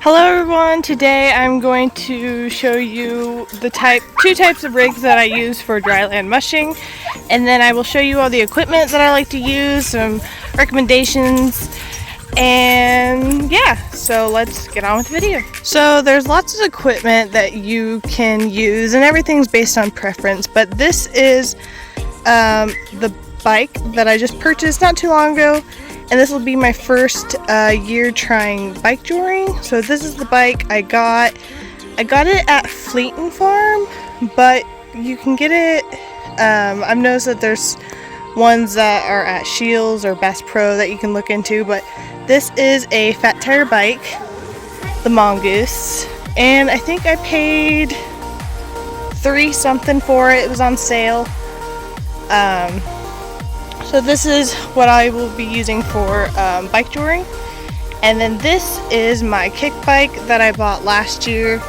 Hello everyone, today I'm going to show you the two types of rigs that I use for Dryland mushing, and then I will show you all the equipment that I like to use, some recommendations, and yeah, so let's get on with the video. So there's lots of equipment that you can use and everything's based on preference, but this is the bike that I just purchased not too long ago. And this will be my first year trying bike touring. So this is the bike I got. I got it at Fleet & Farm, but you can get it, I've noticed that there's ones that are at Shields or Bass Pro that you can look into, but this is a fat tire bike, the Mongoose, and I think I paid $3 something for it. It was on sale. So this is what I will be using for bike touring. And then this is my kick bike that I bought last year.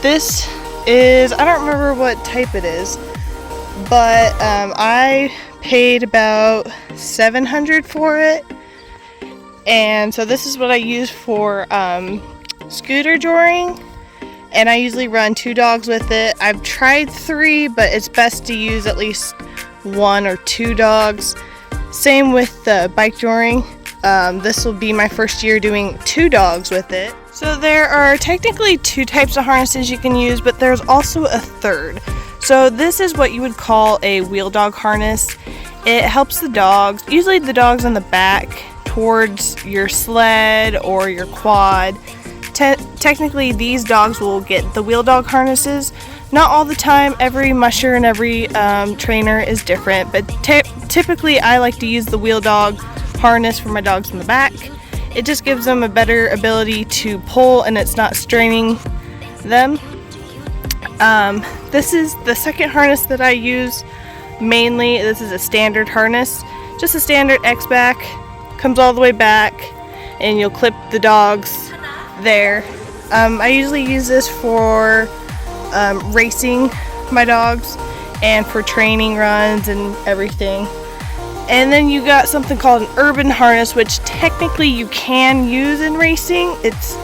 This is, I don't remember what type it is, but I paid about $700 for it. And so this is what I use for scooter touring. And I usually run 2 dogs with it. I've tried 3, but it's best to use at least 1 or 2 dogs. Same with the bike touring. This will be my first year doing 2 dogs with it. So there are technically 2 types of harnesses you can use, but there's also a third. So this is what you would call a wheel dog harness. It helps the dogs, usually the dogs on the back, towards your sled or your quad. Technically these dogs will get the wheel dog harnesses. Not all the time, every musher and every trainer is different, but typically I like to use the wheel dog harness for my dogs in the back. It just gives them a better ability to pull and it's not straining them. This is the second harness that I use mainly. This is a standard harness, just a standard X-back, comes all the way back and you'll clip the dogs there. I usually use this for racing my dogs and for training runs and everything. And then you got something called an urban harness, which technically you can use in racing. It's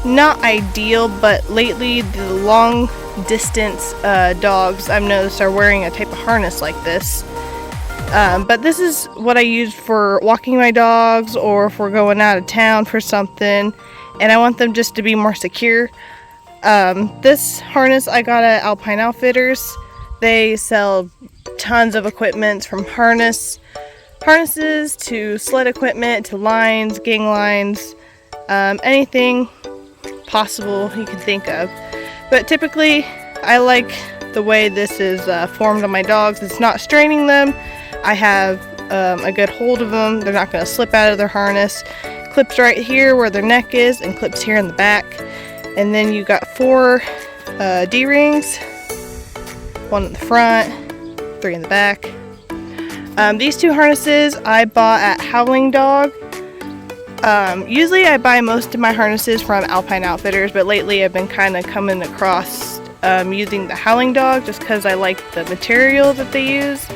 not ideal, but lately the long distance dogs I've noticed are wearing a type of harness like this. But this is what I use for walking my dogs or if we're going out of town for something and I want them just to be more secure. This harness I got at Alpine Outfitters. They sell tons of equipment from harnesses to sled equipment to lines, gang lines, anything possible you can think of. But typically I like the way this is formed on my dogs. It's not straining them. I have a good hold of them. They're not going to slip out of their harness. Clips right here where their neck is and clips here in the back. And then you got 4 D-rings, 1 in the front, 3 in the back. These 2 harnesses I bought at Howling Dog. Usually I buy most of my harnesses from Alpine Outfitters, but lately I've been kind of coming across using the Howling Dog just because I like the material that they use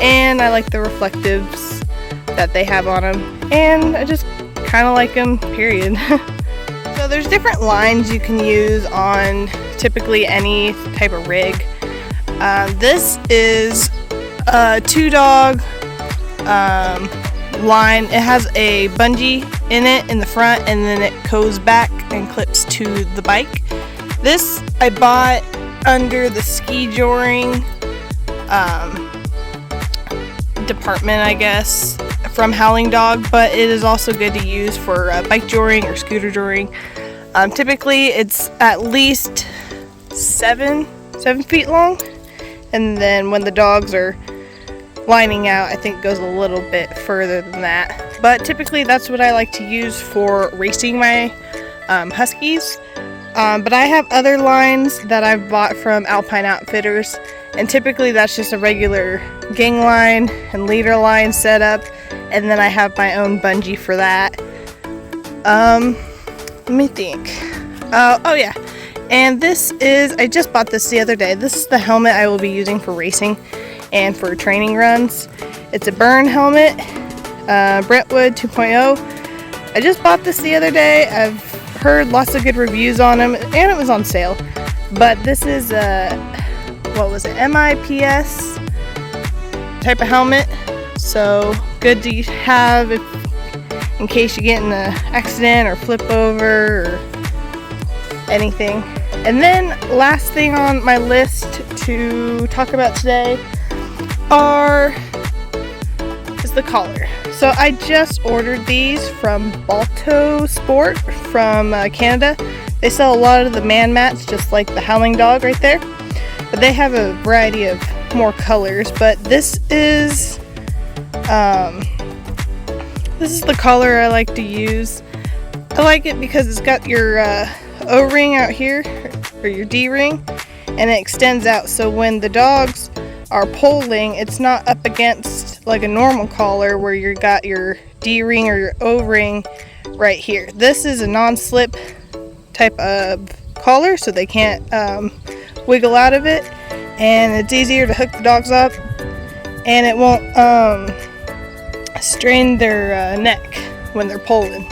and I like the reflectives that they have on them, and I just kind of like them, period. So there's different lines you can use on typically any type of rig. This is a 2-dog line. It has a bungee in it in the front and then it goes back and clips to the bike. This I bought under the ski touring department, I guess, from Howling Dog, but it is also good to use for bike touring or scooter touring. Typically it's at least 7 feet long, and then when the dogs are lining out I think it goes a little bit further than that, but typically that's what I like to use for racing my Huskies. But I have other lines that I've bought from Alpine Outfitters, and typically that's just a regular gang line and leader line setup, and then I have my own bungee for that. Let me think. Oh yeah, and this is, I just bought this the other day. This is the helmet I will be using for racing and for training runs. It's a burn helmet, Brentwood 2.0. I just bought this the other day. I've heard lots of good reviews on them, and it was on sale. But this is a, what was it, MIPS type of helmet, so good to have in case you get in an accident or flip over or anything. And then last thing on my list to talk about today is the collar. So I just ordered these from Balto Sports from Canada. They sell a lot of the man mats, just like the Howling Dog right there, but they have a variety of more colors. But this is the collar I like to use. I like it because it's got your O-ring out here, or your D-ring, and it extends out, so when the dogs are pulling, it's not up against like a normal collar where you got your D-ring or your O-ring right here. This is a non-slip type of collar, so they can't wiggle out of it, and it's easier to hook the dogs up, and it won't strain their neck when they're pulling.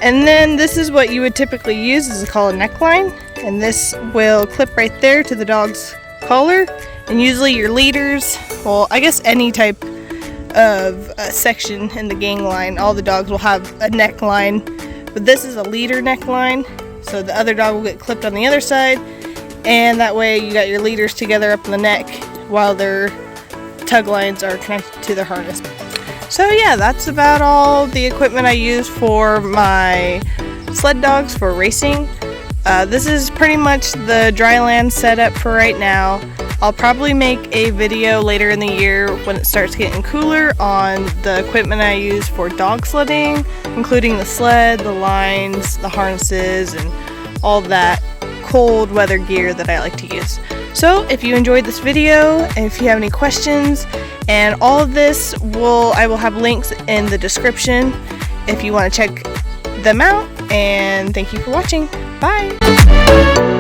And then this is what you would typically use, is called a neckline, and this will clip right there to the dog's collar. And usually your leaders, well, I guess any type of section in the gang line, all the dogs will have a neckline, but this is a leader neckline, so the other dog will get clipped on the other side, and that way you got your leaders together up in the neck while their tug lines are connected to their harness. So yeah, that's about all the equipment I use for my sled dogs for racing. This is pretty much the Dryland setup for right now. I'll probably make a video later in the year when it starts getting cooler on the equipment I use for dog sledding, including the sled, the lines, the harnesses, and all that cold weather gear that I like to use. So if you enjoyed this video, and if you have any questions, and all of this I will have links in the description if you want to check them out. And thank you for watching. Bye!